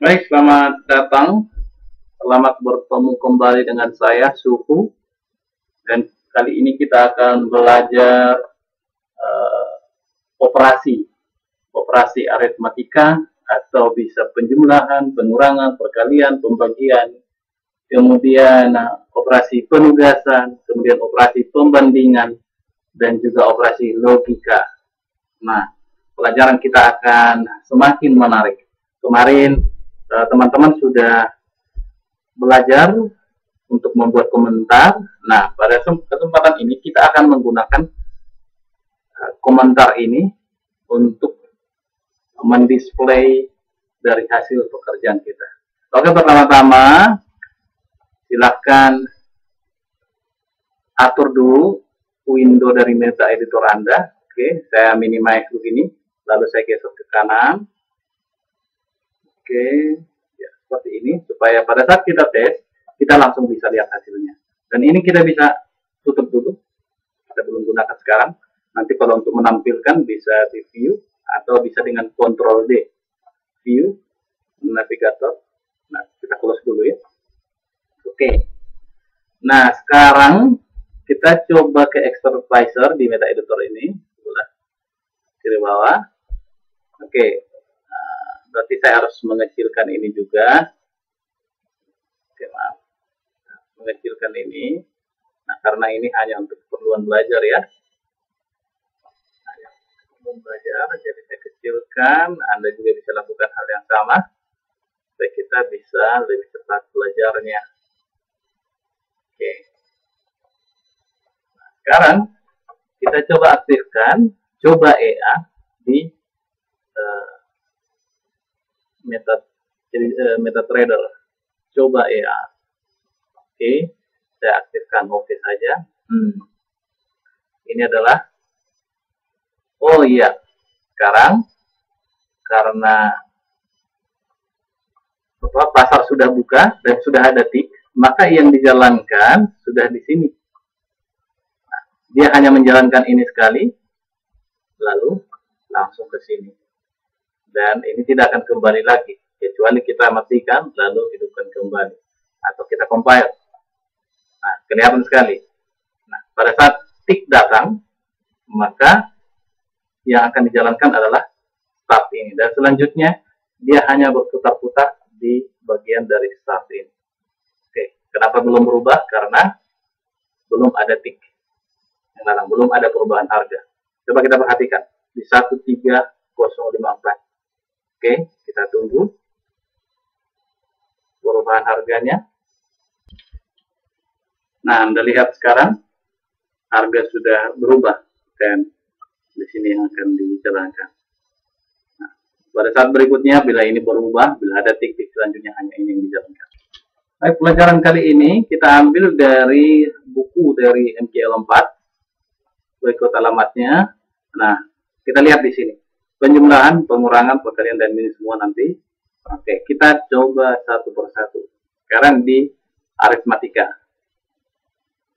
Baik, selamat datang. Selamat bertemu kembali dengan saya, Suhu. Dan kali ini kita akan belajar uh, operasi. Operasi aritmatika atau bisa penjumlahan, pengurangan, perkalian, pembagian. Kemudian operasi penugasan, kemudian operasi pembandingan, dan juga operasi logika. Nah, pelajaran kita akan semakin menarik. Kemarin teman-teman sudah belajar untuk membuat komentar. Nah, pada kesempatan ini kita akan menggunakan komentar ini untuk mendisplay dari hasil pekerjaan kita. Oke, pertama-tama silahkan atur dulu window dari meta editor Anda. Oke, saya minimize begini, lalu saya geser ke kanan. Oke, ya, seperti ini, supaya pada saat kita tes, kita langsung bisa lihat hasilnya. Dan ini kita bisa tutup dulu, kita belum gunakan sekarang. Nanti kalau untuk menampilkan bisa di view, atau bisa dengan Ctrl D, view, navigator. Nah, kita close dulu ya. Oke, nah sekarang kita coba ke expert advisor di meta editor ini, kiri bawah. Oke, berarti saya harus mengecilkan ini juga. Oke, maaf, mengecilkan ini. Nah, karena ini hanya untuk keperluan belajar ya. Hanya keperluan belajar, jadi saya kecilkan. Anda juga bisa lakukan hal yang sama, supaya kita bisa lebih cepat belajarnya. Oke. Nah, sekarang kita coba aktifkan, coba EA di MetaTrader. Coba EA. Oke, saya aktifkan oke saja. Ini adalah, oh iya, sekarang karena pasar sudah buka dan sudah ada tik, maka yang dijalankan sudah di sini. Nah, dia hanya menjalankan ini sekali, lalu langsung ke sini. Dan ini tidak akan kembali lagi, kecuali kita matikan lalu hidupkan kembali, atau kita compile. Nah, kelihatan sekali. Nah, pada saat tik datang, maka yang akan dijalankan adalah start ini. Dan selanjutnya, dia hanya berputar-putar di bagian dari start ini. Oke, kenapa belum berubah? Karena belum ada tik. Belum ada perubahan harga. Coba kita perhatikan. Di 13054. Oke, kita tunggu perubahan harganya. Nah, Anda lihat sekarang harga sudah berubah dan di sini yang akan dijalankan. Nah, pada saat berikutnya bila ini berubah, bila ada tik-tik selanjutnya hanya ini yang dijalankan. Baik, pelajaran kali ini kita ambil dari buku dari MKL4. Berikut alamatnya. Nah, kita lihat di sini. Penjumlahan, pengurangan, perkalian, dan ini semua nanti. Oke, kita coba satu persatu. Sekarang di aritmatika.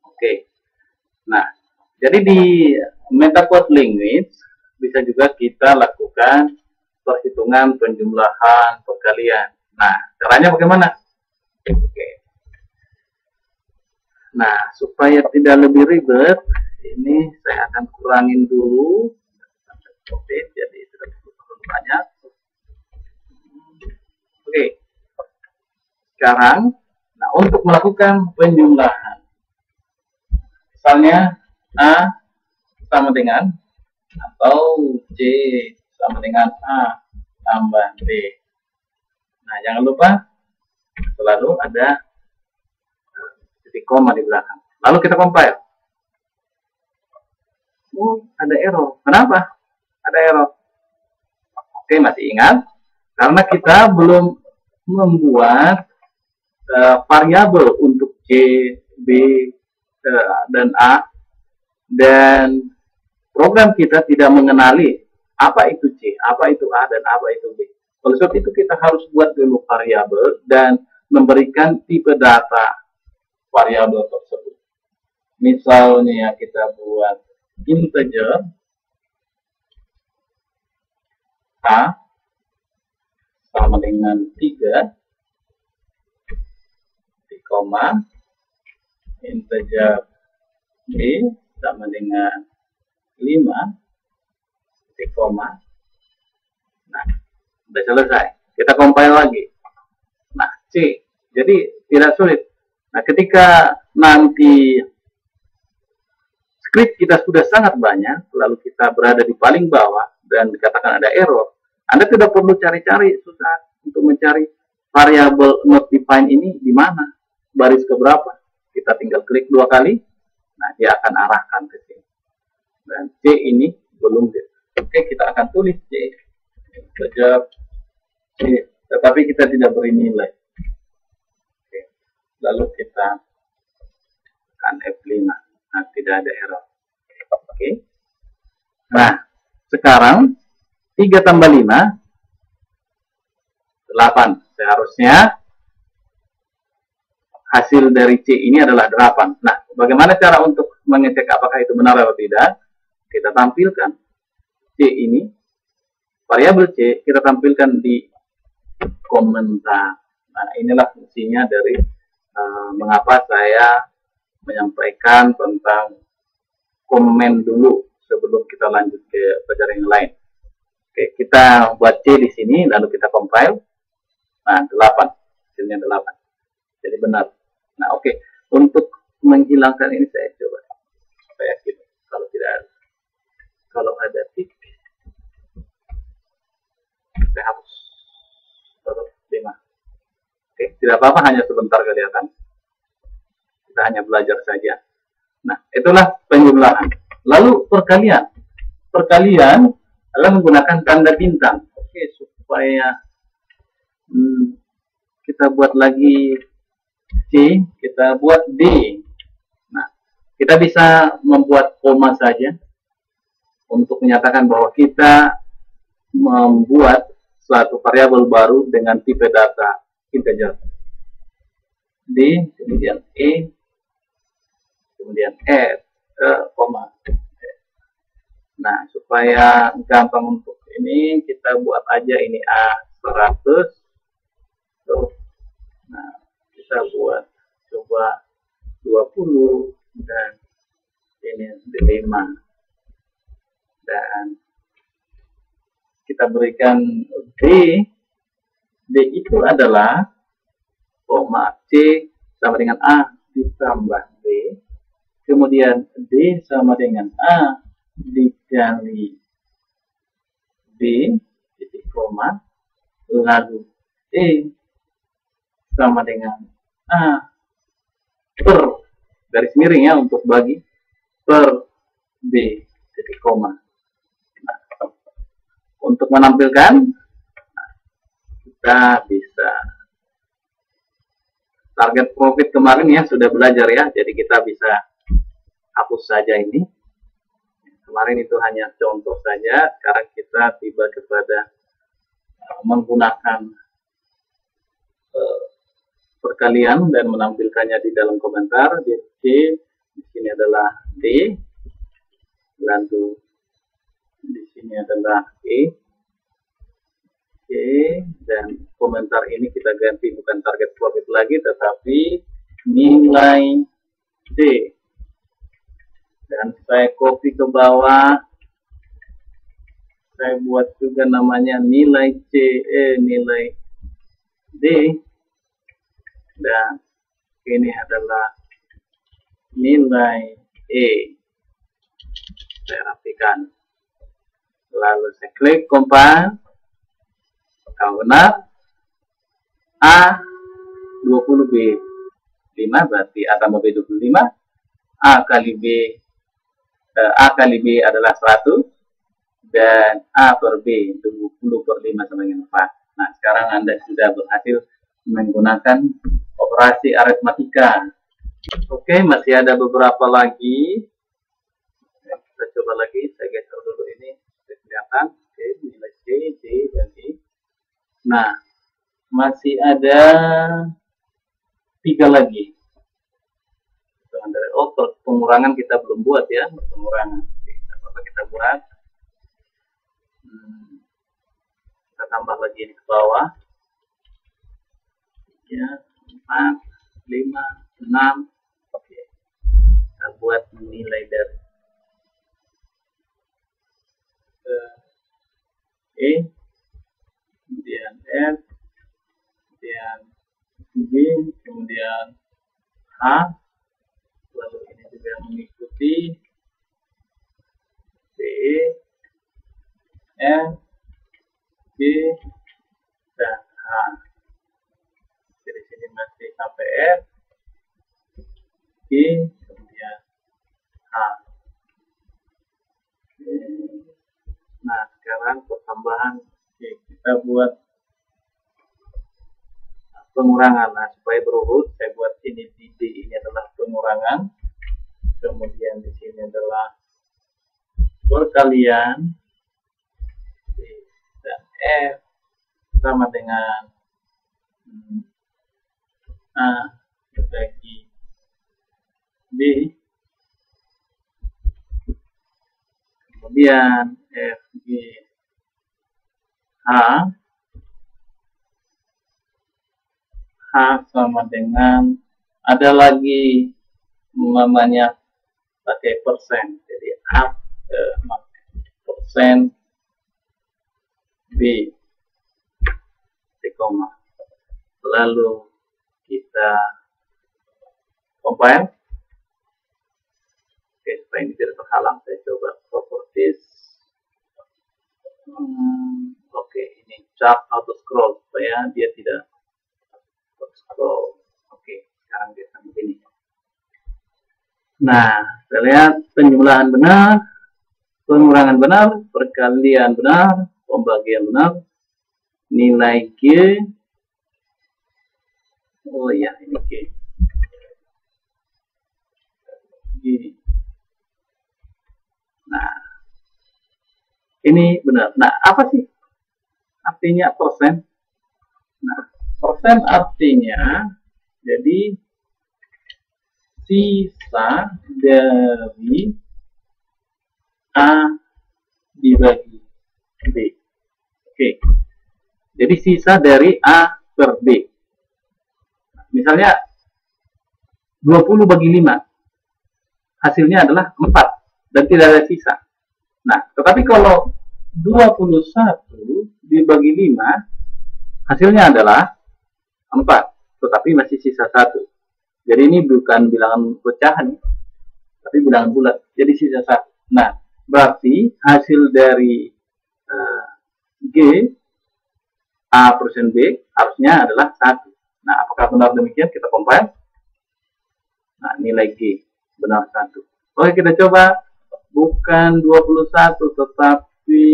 Oke. Nah, jadi di MetaQuad Language bisa juga kita lakukan perhitungan, penjumlahan, perkalian. Nah, caranya bagaimana? Oke. Nah, supaya tidak lebih ribet, ini saya akan kurangin dulu. Oke, jadi sudah terlalu banyak. Oke, sekarang, nah untuk melakukan penjumlahan, misalnya A sama dengan atau C sama dengan A tambah B. Nah, jangan lupa selalu ada titik koma di belakang. Lalu kita compile. Oh, ada error. Kenapa? Ada error. Oke, masih ingat? Karena kita belum membuat variabel untuk C, B, dan A, dan program kita tidak mengenali apa itu C, apa itu A, dan apa itu B. Oleh sebab itu kita harus buat dulu variabel dan memberikan tipe data variabel tersebut. Misalnya kita buat integer A sama dengan 3, di koma, integer B sama dengan 5, di koma. Nah, sudah selesai. Kita compile lagi. Nah, C. Jadi tidak sulit. Nah, ketika nanti script kita sudah sangat banyak, lalu kita berada di paling bawah dan dikatakan ada error, Anda tidak perlu cari-cari susah untuk mencari variabel not defined ini di mana, baris keberapa. Kita tinggal klik 2 kali, nah dia akan arahkan ke sini. Dan C ini belum. Oke, kita akan tulis C. Sejak C, tetapi kita tidak beri nilai. Oke. Lalu kita tekan F5. Nah, tidak ada error. Oke. Nah, sekarang 3 tambah 5, 8. Seharusnya hasil dari C ini adalah 8. Nah, bagaimana cara untuk mengecek apakah itu benar atau tidak? Kita tampilkan C ini, variabel C, kita tampilkan di komentar. Nah, inilah fungsinya dari mengapa saya menyampaikan tentang komen dulu sebelum kita lanjut ke pelajaran yang lain. Oke, kita buat C di sini, lalu kita compile. Nah, 8. Hasilnya 8. Jadi benar. Nah, oke. Untuk menghilangkan ini saya coba supaya gitu. Kalau tidak ada. Kalau ada tik, saya hapus. Terus 5. Oke, tidak apa-apa, hanya sebentar kelihatan. Kita hanya belajar saja. Nah, itulah penjumlahan. Lalu perkalian. Perkalian adalah menggunakan tanda bintang. Oke, supaya kita buat lagi C, kita buat D. Nah, kita bisa membuat koma saja untuk menyatakan bahwa kita membuat suatu variabel baru dengan tipe data integer. D, kemudian E, kemudian F, koma. Nah, supaya gampang untuk ini, kita buat aja ini A100. Nah, kita buat coba 20 dan ini 5. Dan kita berikan D. D itu adalah koma C sama dengan A ditambah B. Kemudian D sama dengan A dikali B titik koma, lalu E sama dengan A per garis miring ya untuk bagi per B titik koma. Nah, untuk menampilkan kita bisa target profit kemarin ya sudah belajar ya, jadi kita bisa hapus saja ini. Kemarin itu hanya contoh saja, sekarang kita tiba kepada menggunakan perkalian dan menampilkannya di dalam komentar. Di sini adalah D, lalu di sini adalah E, dan komentar ini kita ganti bukan target profit lagi, tetapi nilai D. Dan saya copy ke bawah, saya buat juga namanya nilai C, nilai D, dan ini adalah nilai E. Saya rapikan, lalu saya klik compile. Kalau benar A 20B 5 berarti A tambah B 25, A kali B adalah 100, dan A per B 20 per 5 sama dengan 4. Nah, sekarang Anda sudah berhasil menggunakan operasi aritmatika. Oke, masih ada beberapa lagi. Kita coba lagi, saya geser dulu ini, kelihatan. Oke, nilai C, D, dan E. Nah, masih ada 3 lagi. Oh, pengurangan kita belum buat ya, pengurangan. Oke, apa kita buat? Kita tambah lagi ini ke bawah. ya, 4, 5, 6. Oke, kita buat nilai dari E, kemudian F, kemudian B, kemudian H, lalu ini juga mengikuti D, F, G, dan H. Jadi sini masih sampai F, G, kemudian H. Nah, sekarang pertambahan. Oke, kita buat pengurangan. Nah, supaya berurut, saya buat ini di D ini adalah pengurangan. Kemudian di sini adalah perkalian. D dan F sama dengan A bagi B. Kemudian F, G, H. H sama dengan, ada lagi namanya pakai persen. Jadi A persen B, koma. Lalu kita compile. Oke, supaya ini tidak terhalang, saya coba properties. Oke, ini chart auto scroll supaya dia tidak scroll. Oke, sekarang dia akan begini. Nah, kita lihat penjumlahan benar, pengurangan benar, perkalian benar, pembagian benar, nilai G. Oh ya, ini G. G. Nah, ini benar. Nah, apa sih artinya persen? Nah, persen artinya jadi sisa dari A dibagi B. Oke. Jadi sisa dari A per B. Misalnya 20 bagi 5. Hasilnya adalah 4 dan tidak ada sisa. Nah, tetapi kalau 21 dibagi 5, hasilnya adalah 4, tetapi masih sisa 1. Jadi ini bukan bilangan pecahan, tapi bilangan bulat. Jadi sisa 1. Nah, berarti hasil dari G, A persen B, harusnya adalah 1. Nah, apakah benar demikian? Kita compile. Nah, nilai G benar 1. Oke, kita coba. Bukan 21, tetapi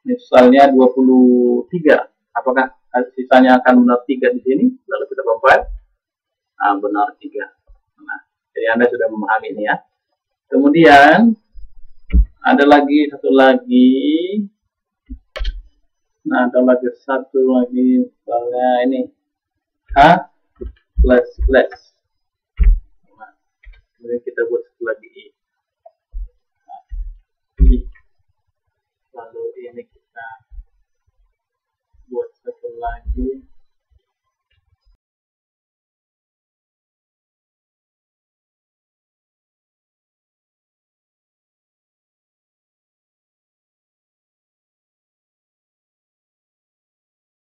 misalnya 23. Apakah sisanya akan benar 3 di sini? Lalu kita compile. Nah, benar 3. Nah, jadi Anda sudah memahami ini ya. Kemudian ada lagi satu lagi. Nah, ada lagi satu lagi, misalnya ini H plus plus. Nah, kemudian kita buat satu lagi I. Nah, I. Lalu ini kita buat satu lagi